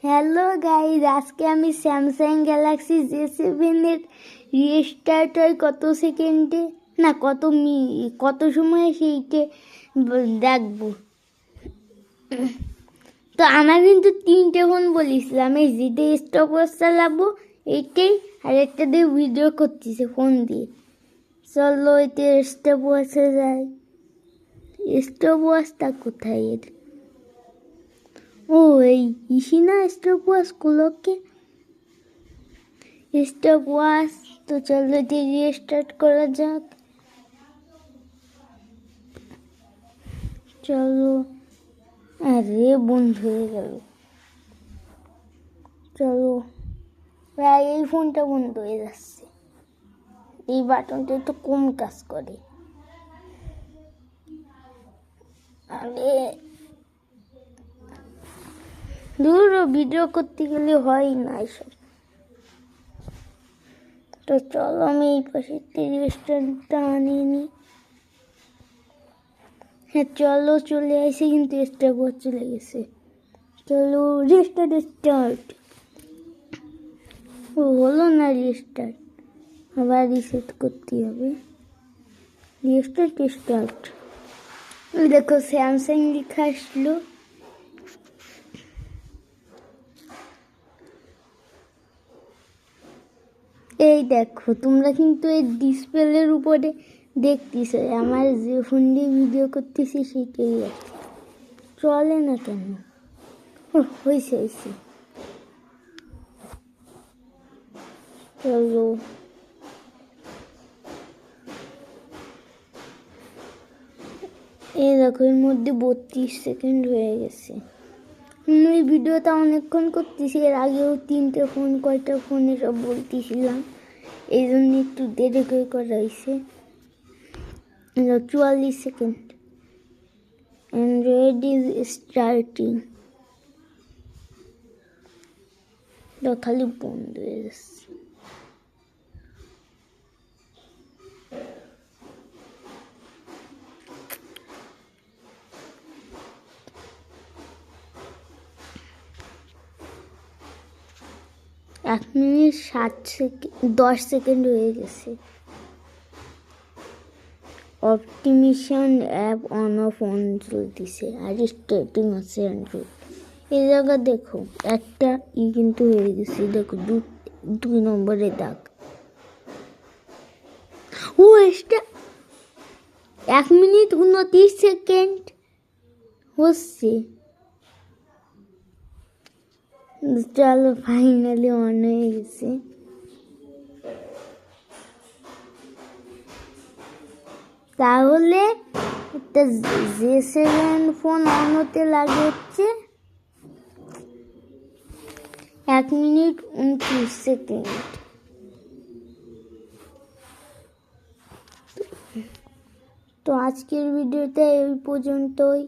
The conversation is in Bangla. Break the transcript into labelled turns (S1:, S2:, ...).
S1: হ্যালো গাইজ, আজকে আমি স্যামসাং গ্যালাক্সি J7 রিস্টার্ট হয় কত সেকেন্ডে না কত সময়ে সেইটা দেখবো। তো আমার কিন্তু 3টে ফোন বলেছিলাম, এই যেটা স্টপ ওয়াচ চালাবো এইটাই, আর একটা দিয়ে ভিডিও করতেছে ফোন দিয়ে। চলো এতে স্টপ ওয়াচে যাই। স্টপ ওয়াচটা কোথায় এর? ও এই ইসিনা স্টপ ওয়াচ গুলোকে স্টপ ওয়াচ। তো চলো দিয়ে স্টার্ট করা যাক। চলো, আরে বন্ধ হয়ে গেল। চলো, প্রায় এই ফোনটা বন্ধ হয়ে যাচ্ছে। এই বাটনটা একটু কম কাজ করে। আরে দূর, ভিডিও করতে গেলে হয় না এসব। তো চলো আমি এই পাশে রেজিস্টারটা আনিয়ে নিই। হ্যাঁ চলো, চলে আসে, কিন্তু স্টার্ট ওয়াচ চলে গেছে। চলো রেস্টার্ট। ও হলো না রেস্টার্ট, আবার রিসেট করতে হবে। স্টার্ট। দেখো স্যামসাং লেখা আসলো। এই দেখো, তোমরা কিন্তু এই ডিসপ্লের উপরে দেখতেছ আমার যে ফোন দিয়ে ভিডিও করতেছি সেটাই আছে। চলে না কেন? হয়েছে। চলো, এই দেখো এর মধ্যে 32 সেকেন্ড হয়ে গেছে। এই ভিডিওটা অনেকক্ষণ করতেছি, এর আগেও 3টে ফোন কয়টা ফোন এসব বলতেছিলাম, এই জন্য একটু দেরি করে করা হয়েছে। 44 সেকেন্ড। Android is starting. খালি বন্ধ হয়ে যাচ্ছে। এক মিনিট 10 সেকেন্ড হয়ে গেছে। অপটিমিশন অ্যাপ অন অফ অন চলতেছে, আর স্টার্টিং আছে অ্যান্ড্রয়েড। এই জায়গা দেখো একটা কিন্তু হয়ে গেছে, দেখো 2 নম্বরে দাগ। ও এটা 1 মিনিট 29 সেকেন্ড হচ্ছে। চলো ফাইনালি অন হয়ে গেছে। তাহলে একটা J7 ফোন অন হতে লাগে হচ্ছে 1 মিনিট 29 সেকেন্ড। তো আজকের ভিডিওটা এই পর্যন্তই।